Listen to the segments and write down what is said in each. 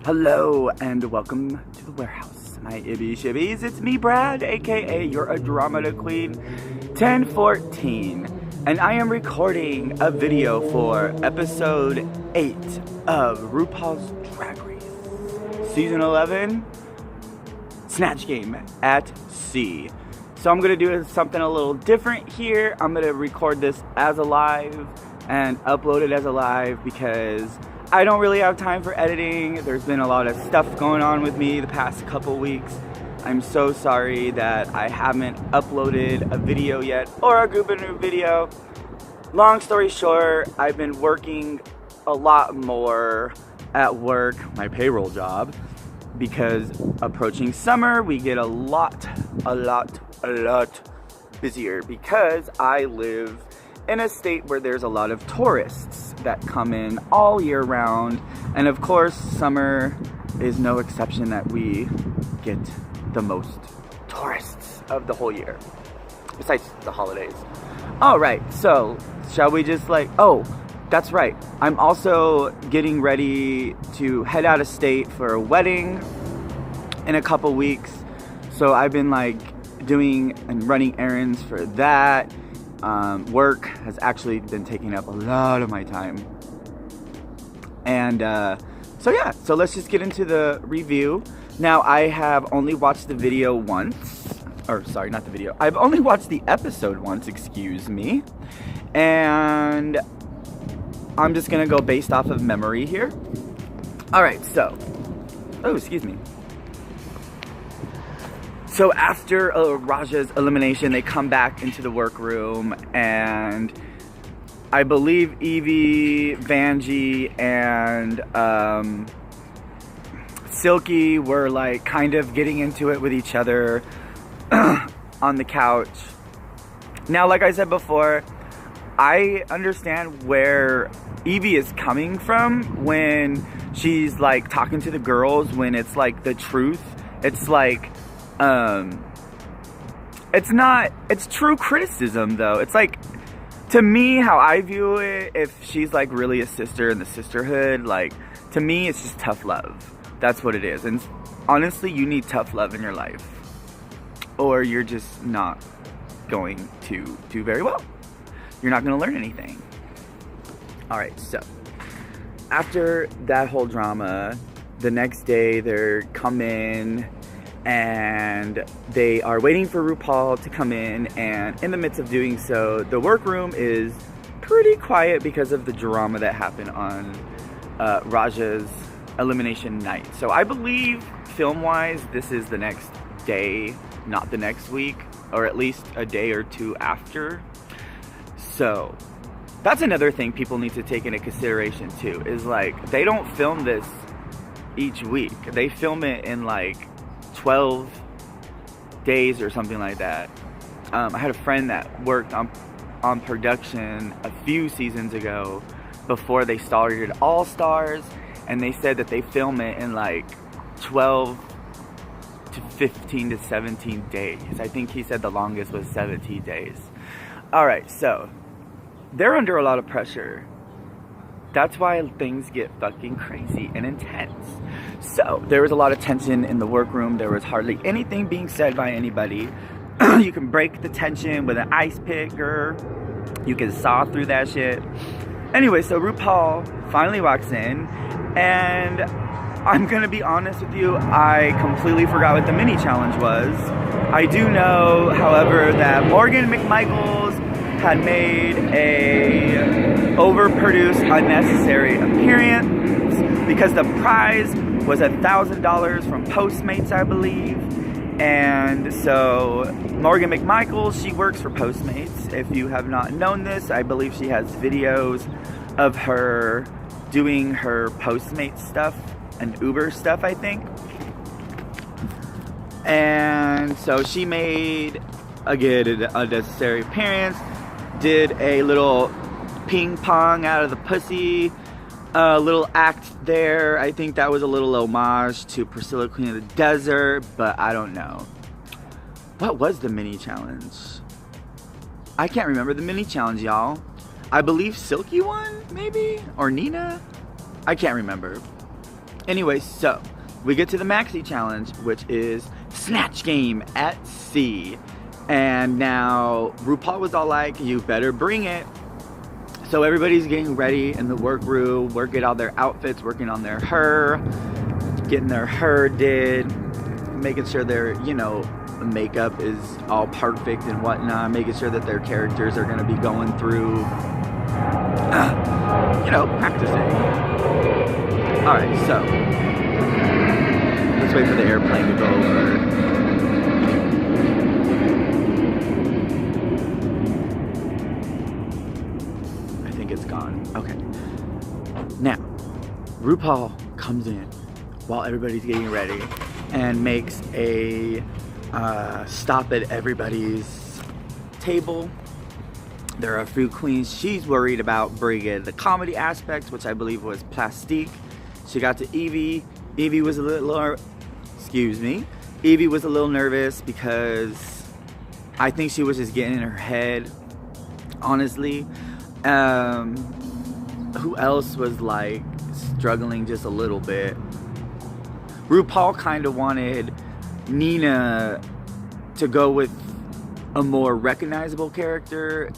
Hello and welcome to the warehouse, my ibby shibbies. It's me, Brad, aka your Andromeda Queen 1014, and I am recording a video for episode 8 of Rupaul's Drag Race, season 11, Snatch Game at Sea. So I'm gonna do something a little different here. I'm gonna record this as a live and upload it as a live because I don't really have time for editing. There's been a lot of stuff going on with me the past couple weeks. I'm so sorry that I haven't uploaded a video yet or a Goobanoo video. Long story short, I've been working a lot more at work, my payroll job, because approaching summer, we get a lot busier because I live in a state where there's a lot of tourists that come in all year round, and of course summer is no exception, that we get the most tourists of the whole year besides the holidays. All right, so shall we just oh, that's right, I'm also getting ready to head out of state for a wedding in a couple weeks, so I've been doing and running errands for that. Work has actually been taking up a lot of my time, and so yeah, so let's just get into the review. Now, I have only watched the video once, or sorry, not the video, I've only watched the episode once, excuse me, and I'm just gonna go based off of memory here. Alright, so, oh, excuse me. So after Raja's elimination, they come back into the workroom, and I believe Evie, Vanjie, and Silky were kind of getting into it with each other on the couch. Now, like I said before, I understand where Evie is coming from when she's talking to the girls, when it's the truth. It's it's true criticism, though. It's to me, how I view it, if she's really a sister in the sisterhood, to me, it's just tough love. That's what it is. And honestly, you need tough love in your life, or you're just not going to do very well. You're not going to learn anything. Alright, so after that whole drama, the next day they're come in, and they are waiting for Rupaul to come in, and in the midst of doing so, the workroom is pretty quiet because of the drama that happened on Raja's elimination night. So I believe, film-wise, this is the next day, not the next week, or at least a day or two after. So that's another thing people need to take into consideration too, is they don't film this each week. They film it in 12 days or something like that. I had a friend that worked on production a few seasons ago before they started All Stars, and they said that they film it in 12 to 15 to 17 days. I think he said the longest was 17 days. Alright, so they're under a lot of pressure. That's why things get fucking crazy and intense. So there was a lot of tension in the workroom. There was hardly anything being said by anybody. You can break the tension with an ice picker. You can saw through that shit. Anyway, so RuPaul finally walks in, and I'm gonna be honest with you, I completely forgot what the mini challenge was. I do know, however, that Morgan McMichaels had made a overproduced, unnecessary appearance because the prize was $1,000 from Postmates, I believe. And so Morgan McMichaels, she works for Postmates. If you have not known this, I believe she has videos of her doing her Postmates stuff and Uber stuff, I think. And so she made, again, an unnecessary appearance, did a little ping pong out of the pussy, a little act there. I think that was a little homage to Priscilla, Queen of the Desert, but I don't know. What was the mini challenge? I can't remember the mini challenge, y'all. I believe Silky won, maybe? Or Nina? I can't remember. Anyway, so we get to the maxi challenge, which is Snatch Game at sea. And now RuPaul was all like, you better bring it. So everybody's getting ready in the workroom, working on their outfits, working on their hair, getting their hair did, making sure their, you know, makeup is all perfect and whatnot, making sure that their characters are going to be going through, you know, practicing. Alright, so let's wait for the airplane to go over. It's gone. Okay. Now, RuPaul comes in while everybody's getting ready and makes a stop at everybody's table. There are a few queens she's worried about bringing the comedy aspect, which I believe was Plastique. She got to Evie. Evie was a little, Evie was a little nervous because I think she was just getting in her head, honestly. Who else was like struggling just a little bit? RuPaul kind of wanted Nina to go with a more recognizable character,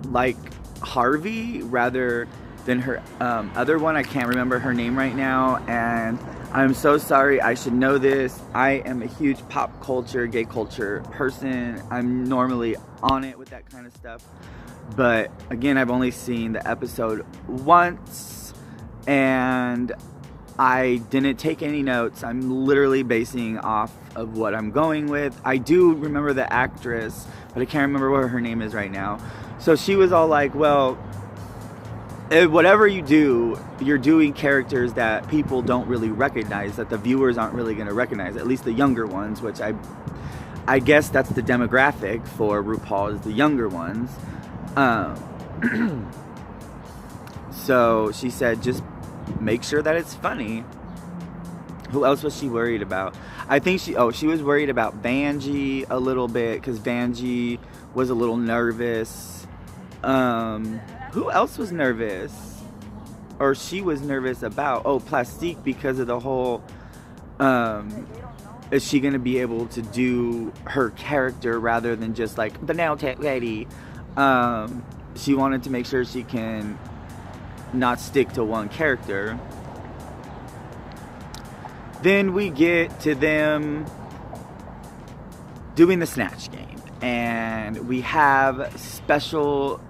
like Harvey, rather than her other one. I can't remember her name right now, and I'm so sorry. I should know this. I am a huge pop culture, gay culture person. I'm normally on it with that kind of stuff. But again, I've only seen the episode once, and I didn't take any notes. I'm literally basing off of what I'm going with. I do remember the actress, but I can't remember what her name is right now. So she was all like, well, whatever you do, you're doing characters that people don't really recognize, that the viewers aren't really going to recognize, at least the younger ones, which I guess that's the demographic for RuPaul, is the younger ones. So she said, just make sure that it's funny. Who else was she worried about? I think she was worried about Vanjie a little bit, because Vanjie was a little nervous. Who else was nervous? Or she was nervous about? Oh, Plastique, because of the whole, is she going to be able to do her character rather than just like the nail tech lady? She wanted to make sure she can not stick to one character. Then we get to them doing the Snatch Game, and we have special,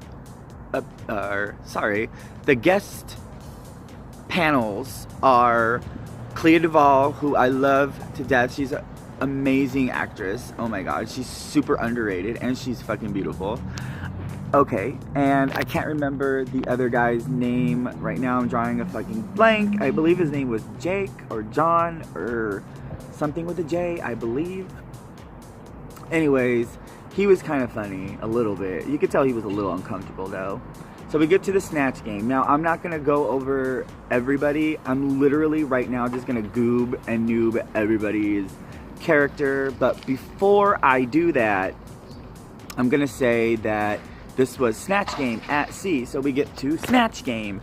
the guest panels are Clea Duvall, who I love to death. She's an amazing actress. Oh my god, she's super underrated, and she's fucking beautiful. Okay, and I can't remember the other guy's name right now. I'm drawing a fucking blank. I believe his name was Jake or John or something with a J, I believe. Anyways, he was kind of funny a little bit. You could tell he was a little uncomfortable though. So we get to the Snatch Game. Now, I'm not going to go over everybody. I'm literally right now just going to goob and noob everybody's character. But before I do that, I'm going to say that this was Snatch Game at sea. So we get to Snatch Game.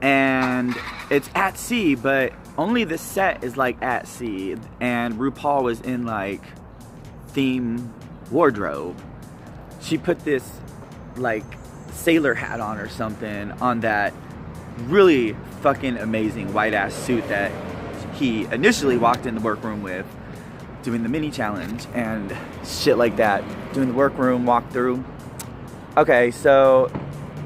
And it's at sea, but only the set is like at sea. And RuPaul was in like theme wardrobe. She put this like sailor hat on or something on that really fucking amazing white ass suit that he initially walked in the workroom with, doing the mini challenge and shit like that, doing the workroom walkthrough. Okay, so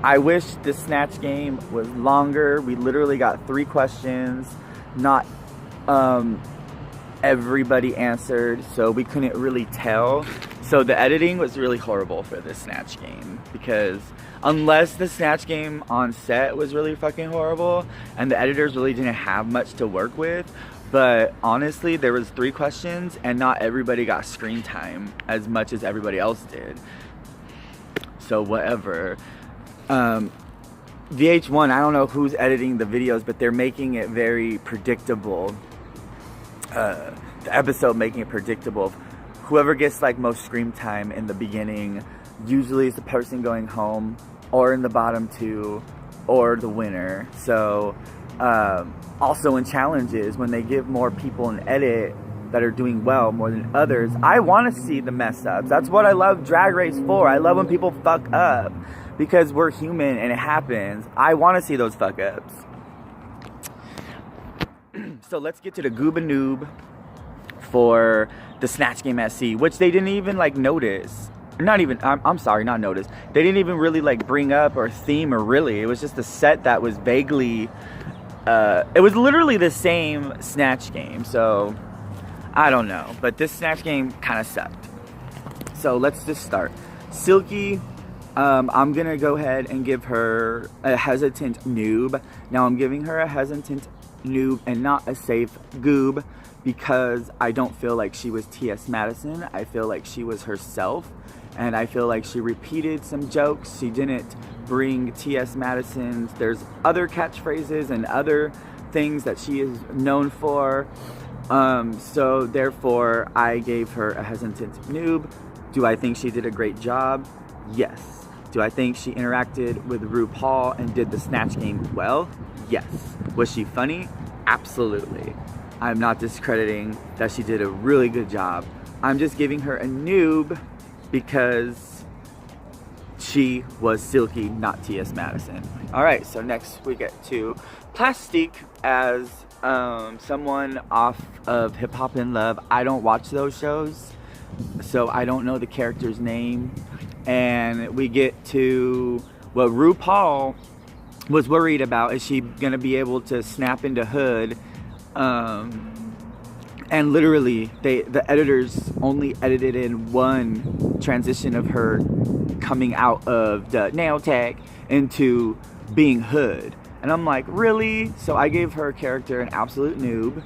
I wish the Snatch Game was longer. We literally got 3 questions, not everybody answered, so we couldn't really tell. So the editing was really horrible for this Snatch Game, because unless the Snatch Game on set was really fucking horrible and the editors really didn't have much to work with, but honestly there was 3 questions and not everybody got screen time as much as everybody else did. So whatever. VH1, I don't know who's editing the videos, but they're making it very predictable. The episode making it predictable. Whoever gets like most screen time in the beginning usually is the person going home, or in the bottom 2, or the winner. So Also in challenges, when they give more people an edit that are doing well more than others, I want to see the mess ups. That's what I love Drag Race for. I love when people fuck up, because we're human and it happens. I want to see those fuck ups. So let's get to the Gooba Noob for the Snatch Game at Sea, which they didn't even like notice. Not even, I'm sorry, not notice. They didn't even really like bring up or theme, or really. It was just a set that was vaguely, it was literally the same Snatch Game. So I don't know, but this Snatch Game kind of sucked. So let's just start. Silky, I'm gonna go ahead and give her a hesitant noob. Now I'm giving her a hesitant noob and not a safe goob, because I don't feel like she was T.S. Madison. I feel like she was herself, and I feel like she repeated some jokes. She didn't bring T.S. Madison's, there's other catchphrases and other things that she is known for. So therefore I gave her a hesitant noob. Do I think she did a great job? Yes. Do I think she interacted with Rupaul and did the Snatch Game well? Yes. Was she funny? Absolutely. I'm not discrediting that she did a really good job. I'm just giving her a noob because she was Silky, not T.S. Madison. Alright, so next we get to Plastique as someone off of Hip Hop in Love. I don't watch those shows, so I don't know the character's name. And we get to what RuPaul was worried about. Is she gonna be able to snap into hood? And literally the editors only edited in one transition of her coming out of the nail tech into being hood. And I'm like, really? So I gave her character an absolute noob.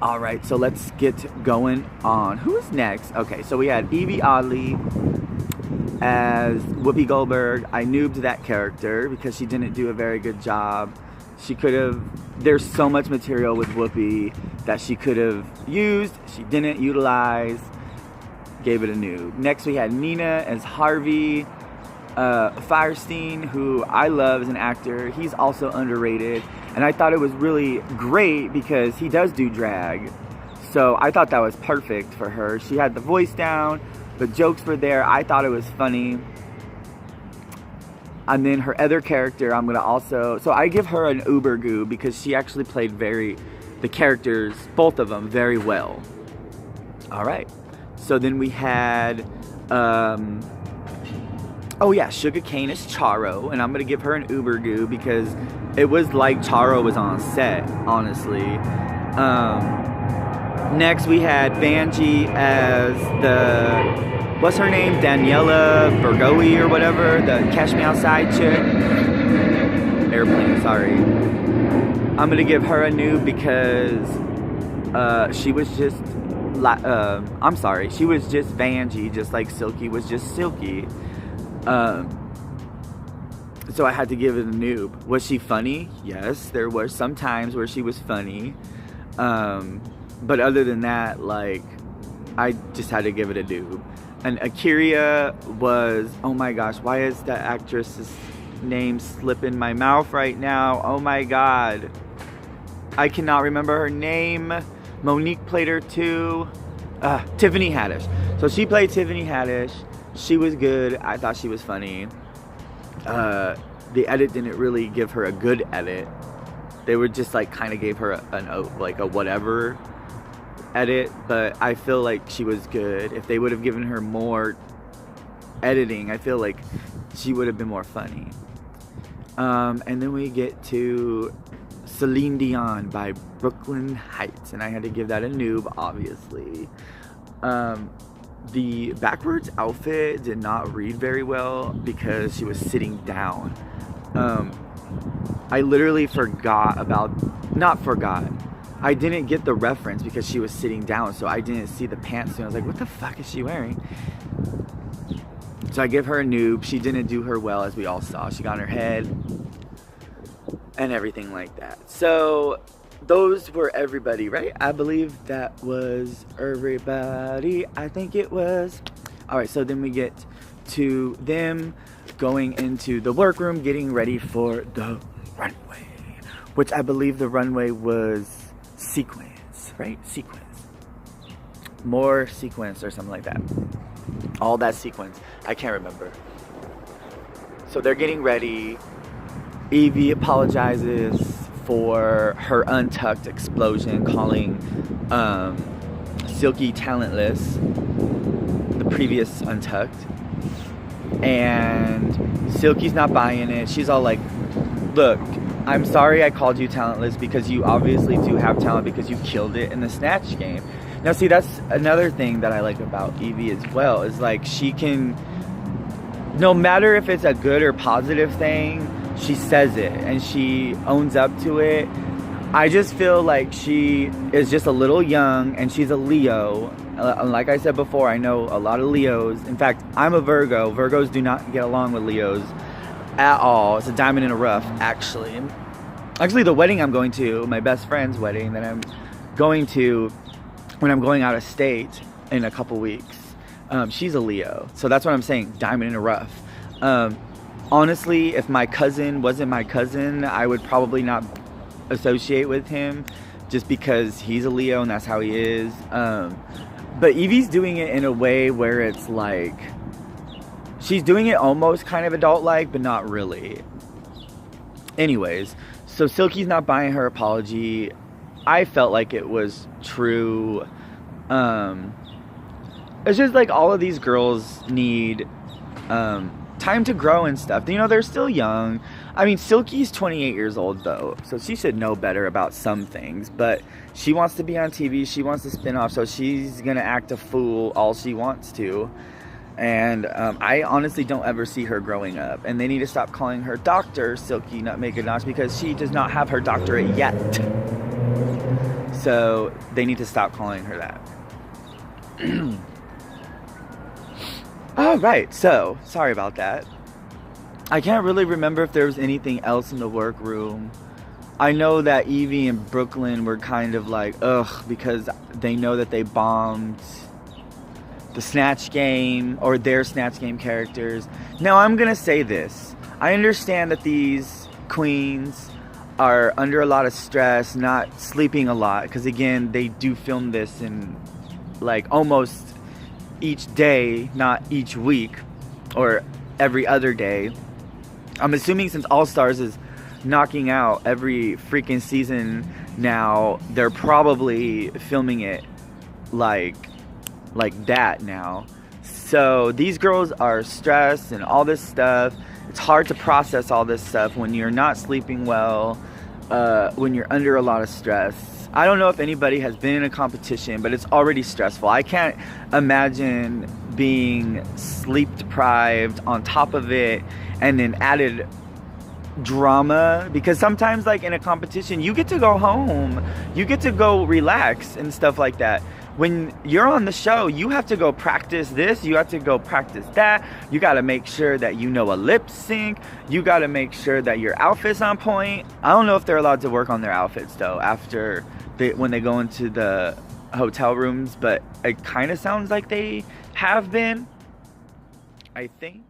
Alright, so let's get going on. Who is next? Okay, so we had Evie Oddly as Whoopi Goldberg. I noobed that character because she didn't do a very good job. She could have, there's so much material with Whoopi that she could have used. She didn't utilize. Gave it a noob. Next we had Nina as Harvey Firestein, who I love as an actor. He's also underrated, and I thought it was really great because he does do drag, so I thought that was perfect for her. She had the voice down, the jokes were there. I thought it was funny. And then her other character, I'm gonna also, so I give her an uber goo because she actually played the characters, both of them, very well. Alright, so then we had oh yeah, Sugar Cane is Charo, and I'm gonna give her an uber goo because it was like Charo was on set, honestly. Next we had Vanjie as the, what's her name? Daniela Bergoe or whatever, the Cash Me Outside chick. Airplane, sorry. I'm gonna give her a noob because she was just I'm sorry, she was just Vanjie, just like Silky was just Silky. So I had to give it a noob. Was she funny? Yes, there were some times where she was funny. But other than that, like, I just had to give it a noob. And Akira was, oh my gosh, why is that actress's name slipping my mouth right now? Oh my god. I cannot remember her name. Monique played her too. Tiffany Haddish. So she played Tiffany Haddish. She was good. I thought she was funny. The edit didn't really give her a good edit. They were just like kind of gave her a whatever edit, but I feel like she was good. If they would have given her more editing, I feel like she would have been more funny. And then we get to Celine Dion by Brooklyn Heights, and I had to give that a noob, obviously. The backwards outfit did not read very well because she was sitting down. I literally I didn't get the reference because she was sitting down, so I didn't see the pants, and I was like, what the fuck is she wearing? So I give her a noob. She didn't do her well, as we all saw. She got in her head and everything like that. So those were everybody, right? I believe that was everybody. I think it was. Alright, so then we get to them going into the workroom, getting ready for the runway. which I believe the runway was sequins, right? Sequins. More sequence or something like that. All that sequence. I can't remember. So they're getting ready. Evie apologizes for her untucked explosion, calling Silky talentless, the previous untucked. And Silky's not buying it. She's all like, look, I'm sorry I called you talentless because you obviously do have talent because you killed it in the snatch game. Now see, that's another thing that I like about Evie as well, is like she can, no matter if it's a good or positive thing, she says it and she owns up to it. I just feel like she is just a little young and she's a Leo. Like I said before, I know a lot of Leos. In fact, I'm a Virgo. Virgos do not get along with Leos at all. It's a diamond in a rough, actually. Actually, the wedding I'm going to, my best friend's wedding that I'm going to when I'm going out of state in a couple weeks, she's a Leo. So that's what I'm saying, diamond in a rough. Honestly, if my cousin wasn't my cousin, I would probably not associate with him just because he's a Leo and that's how he is. But Evie's doing it in a way where it's like, she's doing it almost kind of adult-like, but not really. Anyways, so Silky's not buying her apology. I felt like it was true. It's just like all of these girls need time to grow and stuff. You know, they're still young. I mean, Silky's 28 years old though, so she should know better about some things, but she wants to be on TV, she wants to spin off, so she's gonna act a fool all she wants to. And I honestly don't ever see her growing up, and they need to stop calling her Dr. Silky Nutmeg Ganache because she does not have her doctorate yet. So they need to stop calling her that. Alright, so sorry about that. I can't really remember if there was anything else in the workroom. I know that Evie and Brooklyn were kind of like, ugh, because they know that they bombed the Snatch Game, or their Snatch Game characters. Now, I'm gonna say this. I understand that these queens are under a lot of stress, not sleeping a lot, because again, they do film this in like almost each day, not each week, or every other day. I'm assuming since All Stars is knocking out every freaking season now, they're probably filming it like that now. So these girls are stressed and all this stuff. It's hard to process all this stuff when you're not sleeping well, when you're under a lot of stress. I don't know if anybody has been in a competition, but it's already stressful. I can't imagine being sleep deprived on top of it and then added drama, because sometimes like in a competition you get to go home, you get to go relax and stuff like that. When you're on the show, you have to go practice this, you have to go practice that, you got to make sure that you know a lip sync, you got to make sure that your outfit's on point. I don't know if they're allowed to work on their outfits though after when they go into the hotel rooms, but it kind of sounds like they have been, I think.